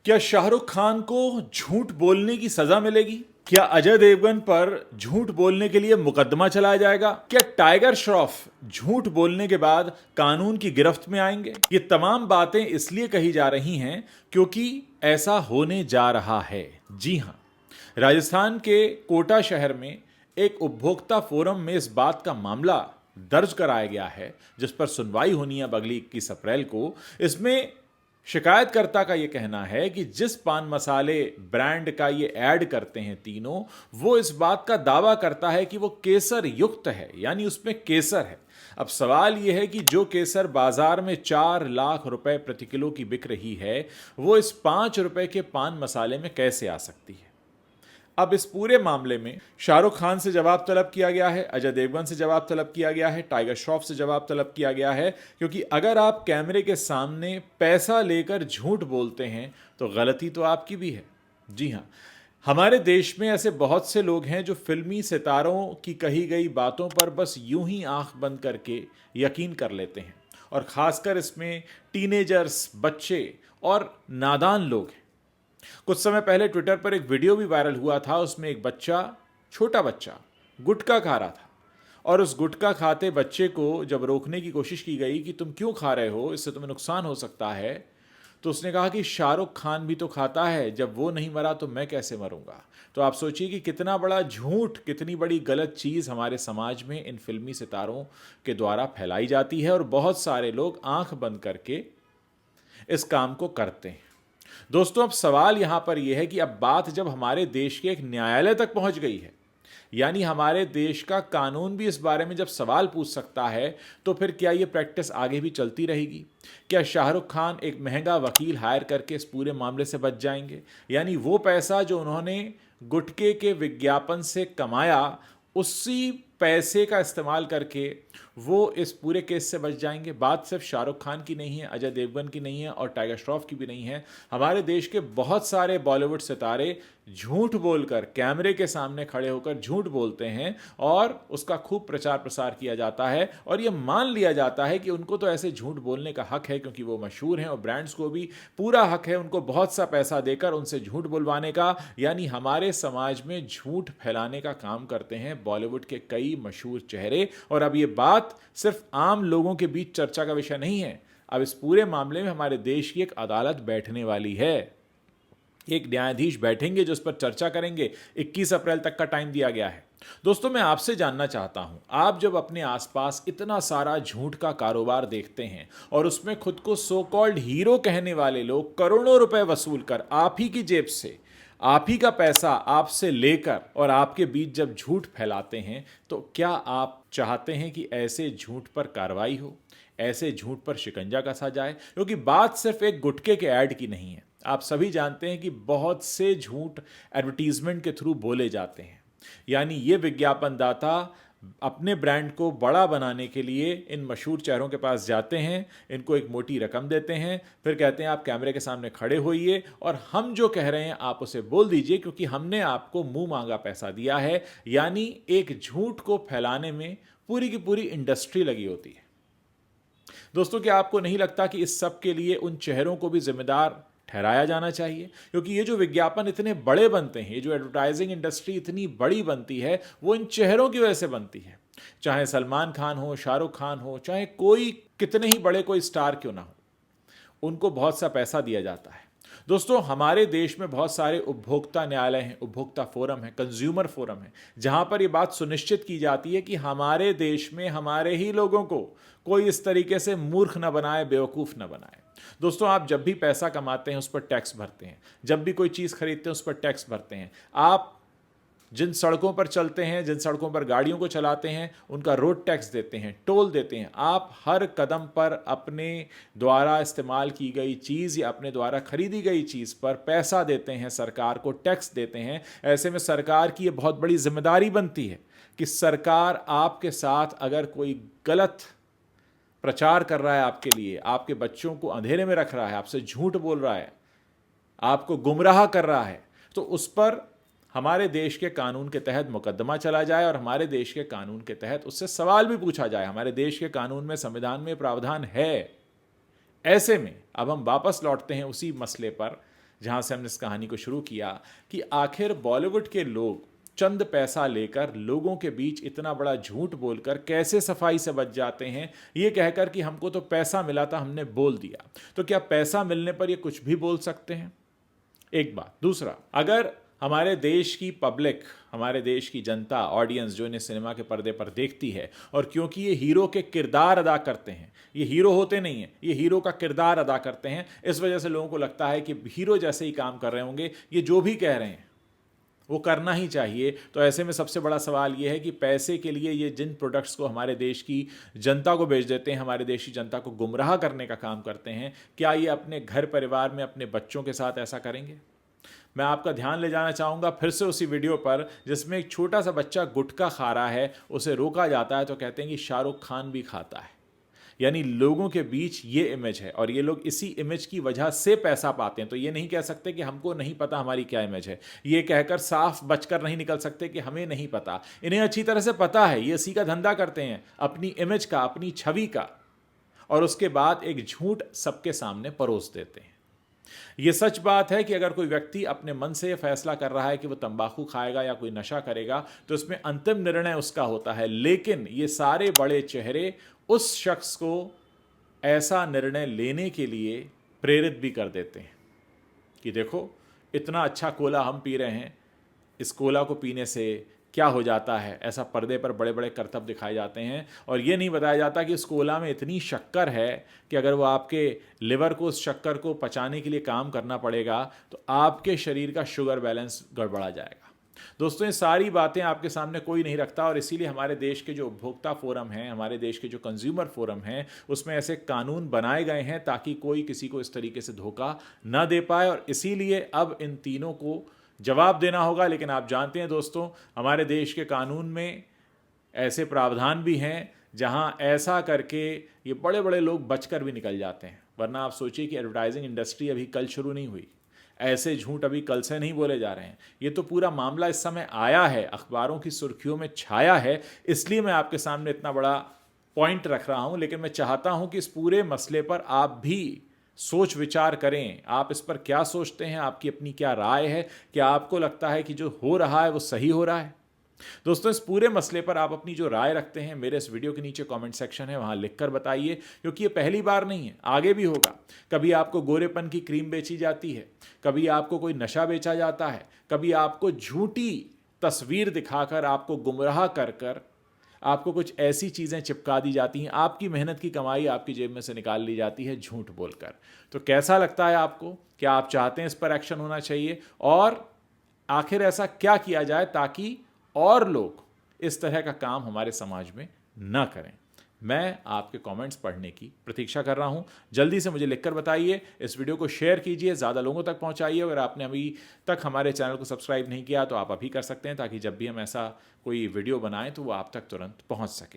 क्या शाहरुख खान को झूठ बोलने की सजा मिलेगी? क्या अजय देवगन पर झूठ बोलने के लिए मुकदमा चलाया जाएगा? क्या टाइगर श्रॉफ झूठ बोलने के बाद कानून की गिरफ्त में आएंगे? ये तमाम बातें इसलिए कही जा रही हैं क्योंकि ऐसा होने जा रहा है। जी हां, राजस्थान के कोटा शहर में एक उपभोक्ता फोरम में इस बात का मामला दर्ज कराया गया है, जिस पर सुनवाई होनी है अगली 21 अप्रैल को। इसमें शिकायतकर्ता का यह कहना है कि जिस पान मसाले ब्रांड का ये ऐड करते हैं तीनों, वो इस बात का दावा करता है कि वो केसर युक्त है, यानी उसमें केसर है। अब सवाल यह है कि जो केसर बाजार में 4 लाख रुपए प्रति किलो की बिक रही है, वो इस 5 रुपए के पान मसाले में कैसे आ सकती है? अब इस पूरे मामले में शाहरुख खान से जवाब तलब किया गया है, अजय देवगन से जवाब तलब किया गया है, टाइगर श्रॉफ से जवाब तलब किया गया है, क्योंकि अगर आप कैमरे के सामने पैसा लेकर झूठ बोलते हैं तो गलती तो आपकी भी है। जी हाँ, हमारे देश में ऐसे बहुत से लोग हैं जो फिल्मी सितारों की कही गई बातों पर बस यूं ही आंख बंद करके यकीन कर लेते हैं, और खासकर इसमें टीनेजर्स, बच्चे और नादान लोग हैं। कुछ समय पहले ट्विटर पर एक वीडियो भी वायरल हुआ था। उसमें एक बच्चा, छोटा बच्चा, गुटखा खा रहा था, और उस गुटखा खाते बच्चे को जब रोकने की कोशिश की गई कि तुम क्यों खा रहे हो, इससे तुम्हें नुकसान हो सकता है, तो उसने कहा कि शाहरुख खान भी तो खाता है, जब वो नहीं मरा तो मैं कैसे मरूंगा। तो आप सोचिए कि कितना बड़ा झूठ, कितनी बड़ी गलत चीज़ हमारे समाज में इन फिल्मी सितारों के द्वारा फैलाई जाती है, और बहुत सारे लोग आंख बंद करके इस काम को करते हैं। दोस्तों, अब सवाल यहां पर यह है कि अब बात जब हमारे देश के एक न्यायालय तक पहुंच गई है, यानी हमारे देश का कानून भी इस बारे में जब सवाल पूछ सकता है, तो फिर क्या यह प्रैक्टिस आगे भी चलती रहेगी? क्या शाहरुख खान एक महंगा वकील हायर करके इस पूरे मामले से बच जाएंगे? यानी वो पैसा जो उन्होंने गुटखे के विज्ञापन से कमाया, उसी पैसे का इस्तेमाल करके वो इस पूरे केस से बच जाएंगे। बात सिर्फ शाहरुख खान की नहीं है, अजय देवगन की नहीं है, और टाइगर श्रॉफ की भी नहीं है। हमारे देश के बहुत सारे बॉलीवुड सितारे झूठ बोलकर, कैमरे के सामने खड़े होकर झूठ बोलते हैं, और उसका खूब प्रचार प्रसार किया जाता है, और ये मान लिया जाता है कि उनको तो ऐसे झूठ बोलने का हक है क्योंकि वो मशहूर हैं, और ब्रांड्स को भी पूरा हक है उनको बहुत सा पैसा देकर उनसे झूठ बुलवाने का। यानी हमारे समाज में झूठ फैलाने का काम करते हैं बॉलीवुड के कई मशहूर चेहरे। और अब ये बात सिर्फ आम लोगों के बीच चर्चा का विषय नहीं है। अब इस पूरे मामले में हमारे देश की एक अदालत बैठने वाली है, एक न्यायाधीश बैठेंगे जो इस पर चर्चा करेंगे। 21 अप्रैल तक का टाइम दिया गया है। दोस्तों, मैं आपसे जानना चाहता हूं, आप जब अपने आसपास इतना सारा झूठ का कारोबार देखते हैं, और उसमें खुद को सो कॉल्ड हीरो कहने वाले लोग करोड़ों रुपए वसूल कर आप ही की जेब से, आप ही का पैसा आपसे लेकर और आपके बीच जब झूठ फैलाते हैं, तो क्या आप चाहते हैं कि ऐसे झूठ पर कार्रवाई हो, ऐसे झूठ पर शिकंजा कसा जाए? क्योंकि बात सिर्फ एक गुटखे के ऐड की नहीं है। आप सभी जानते हैं कि बहुत से झूठ एडवर्टीजमेंट के थ्रू बोले जाते हैं। यानी ये विज्ञापनदाता अपने ब्रांड को बड़ा बनाने के लिए इन मशहूर चेहरों के पास जाते हैं, इनको एक मोटी रकम देते हैं, फिर कहते हैं आप कैमरे के सामने खड़े होइए और हम जो कह रहे हैं आप उसे बोल दीजिए, क्योंकि हमने आपको मुंह मांगा पैसा दिया है। यानी एक झूठ को फैलाने में पूरी की पूरी इंडस्ट्री लगी होती है। दोस्तों, क्या आपको नहीं लगता कि इस सब के लिए उन चेहरों को भी जिम्मेदार ठहराया जाना चाहिए? क्योंकि ये जो विज्ञापन इतने बड़े बनते हैं, ये जो एडवर्टाइजिंग इंडस्ट्री इतनी बड़ी बनती है, वो इन चेहरों की वजह से बनती है। चाहे सलमान खान हो, शाहरुख खान हो, चाहे कोई कितने ही बड़े कोई स्टार क्यों ना हो, उनको बहुत सा पैसा दिया जाता है। दोस्तों, हमारे देश में बहुत सारे उपभोक्ता न्यायालय हैं, उपभोक्ता फोरम है, कंज्यूमर फोरम है, जहां पर यह बात सुनिश्चित की जाती है कि हमारे देश में हमारे ही लोगों को कोई इस तरीके से मूर्ख न बनाए, बेवकूफ़ न बनाए। दोस्तों, आप जब भी पैसा कमाते हैं उस पर टैक्स भरते हैं, जब भी कोई चीज़ खरीदते हैं उस पर टैक्स भरते हैं। आप जिन सड़कों पर चलते हैं, जिन सड़कों पर गाड़ियों को चलाते हैं, उनका रोड टैक्स देते हैं, टोल देते हैं। आप हर कदम पर अपने द्वारा इस्तेमाल की गई चीज़ या अपने द्वारा खरीदी गई चीज़ पर पैसा देते हैं, सरकार को टैक्स देते हैं। ऐसे में सरकार की ये बहुत बड़ी जिम्मेदारी बनती है कि सरकार आपके साथ अगर कोई गलत प्रचार कर रहा है आपके लिए, आपके बच्चों को अंधेरे में रख रहा है, आपसे झूठ बोल रहा है, आपको गुमराह कर रहा है, तो उस पर हमारे देश के कानून के तहत मुकदमा चला जाए और हमारे देश के कानून के तहत उससे सवाल भी पूछा जाए। हमारे देश के कानून में, संविधान में प्रावधान है। ऐसे में अब हम वापस लौटते हैं उसी मसले पर जहां से हमने इस कहानी को शुरू किया कि आखिर बॉलीवुड के लोग चंद पैसा लेकर लोगों के बीच इतना बड़ा झूठ बोलकर कैसे सफाई से बच जाते हैं, ये कहकर कि हमको तो पैसा मिला था, हमने बोल दिया। तो क्या पैसा मिलने पर ये कुछ भी बोल सकते हैं? एक बात। दूसरा, अगर हमारे देश की पब्लिक, हमारे देश की जनता, ऑडियंस जो इन्हें सिनेमा के पर्दे पर देखती है, और क्योंकि ये हीरो के किरदार अदा करते हैं, ये हीरो होते नहीं हैं, ये हीरो का किरदार अदा करते हैं, इस वजह से लोगों को लगता है कि हीरो जैसे ही काम कर रहे होंगे, ये जो भी कह रहे हैं वो करना ही चाहिए। तो ऐसे में सबसे बड़ा सवाल ये है कि पैसे के लिए ये जिन प्रोडक्ट्स को हमारे देश की जनता को बेच देते हैं, हमारे देश की जनता को गुमराह करने का काम करते हैं, क्या ये अपने घर परिवार में अपने बच्चों के साथ ऐसा करेंगे? मैं आपका ध्यान ले जाना चाहूँगा फिर से उसी वीडियो पर जिसमें एक छोटा सा बच्चा गुटखा खा रहा है, उसे रोका जाता है तो कहते हैं कि शाहरुख खान भी खाता है। यानी लोगों के बीच ये इमेज है और ये लोग इसी इमेज की वजह से पैसा पाते हैं। तो ये नहीं कह सकते कि हमको नहीं पता हमारी क्या इमेज है, ये कहकर साफ बचकर नहीं निकल सकते कि हमें नहीं पता। इन्हें अच्छी तरह से पता है, ये इसी का धंधा करते हैं, अपनी इमेज का, अपनी छवि का, और उसके बाद एक झूठ सबके सामने परोस देते हैं। ये सच बात है कि अगर कोई व्यक्ति अपने मन से यह फैसला कर रहा है कि वो तंबाकू खाएगा या कोई नशा करेगा, तो इसमें अंतिम निर्णय उसका होता है। लेकिन ये सारे बड़े चेहरे उस शख्स को ऐसा निर्णय लेने के लिए प्रेरित भी कर देते हैं कि देखो, इतना अच्छा कोला हम पी रहे हैं, इस कोला को पीने से क्या हो जाता है। ऐसा पर्दे पर बड़े बड़े करतब दिखाए जाते हैं और ये नहीं बताया जाता कि इस कोला में इतनी शक्कर है कि अगर वो आपके लिवर को उस शक्कर को पचाने के लिए काम करना पड़ेगा तो आपके शरीर का शुगर बैलेंस गड़बड़ा जाएगा। दोस्तों, ये सारी बातें आपके सामने कोई नहीं रखता और इसीलिए हमारे देश के जो उपभोक्ता फोरम हैं, हमारे देश के जो कंज्यूमर फोरम हैं, उसमें ऐसे कानून बनाए गए हैं ताकि कोई किसी को इस तरीके से धोखा ना दे पाए। और इसीलिए अब इन तीनों को जवाब देना होगा। लेकिन आप जानते हैं दोस्तों, हमारे देश के कानून में ऐसे प्रावधान भी हैं जहां ऐसा करके ये बड़े बड़े लोग बचकर भी निकल जाते हैं। वरना आप सोचिए कि एडवर्टाइजिंग इंडस्ट्री अभी कल शुरू नहीं हुई, ऐसे झूठ अभी कल से नहीं बोले जा रहे हैं। ये तो पूरा मामला इस समय आया है, अखबारों की सुर्खियों में छाया है, इसलिए मैं आपके सामने इतना बड़ा पॉइंट रख रहा हूं। लेकिन मैं चाहता हूं कि इस पूरे मसले पर आप भी सोच विचार करें। आप इस पर क्या सोचते हैं, आपकी अपनी क्या राय है? क्या आपको लगता है कि जो हो रहा है वो सही हो रहा है? दोस्तों, इस पूरे मसले पर आप अपनी जो राय रखते हैं, मेरे इस वीडियो के नीचे कमेंट सेक्शन है, वहां लिखकर बताइए, क्योंकि ये पहली बार नहीं है, आगे भी होगा। कभी आपको गोरेपन की क्रीम बेची जाती है, कभी आपको कोई नशा बेचा जाता है, कभी आपको झूठी तस्वीर दिखाकर, आपको गुमराह कर कर आपको कुछ ऐसी चीज़ें चिपका दी जाती हैं, आपकी मेहनत की कमाई आपकी जेब में से निकाल ली जाती है झूठ बोलकर। तो कैसा लगता है आपको? क्या आप चाहते हैं इस पर एक्शन होना चाहिए? और आखिर ऐसा क्या किया जाए ताकि और लोग इस तरह का काम हमारे समाज में न करें? मैं आपके कमेंट्स पढ़ने की प्रतीक्षा कर रहा हूं। जल्दी से मुझे लिखकर बताइए, इस वीडियो को शेयर कीजिए, ज़्यादा लोगों तक पहुंचाइए। अगर आपने अभी तक हमारे चैनल को सब्सक्राइब नहीं किया तो आप अभी कर सकते हैं, ताकि जब भी हम ऐसा कोई वीडियो बनाएं तो वो आप तक तुरंत पहुंच सके।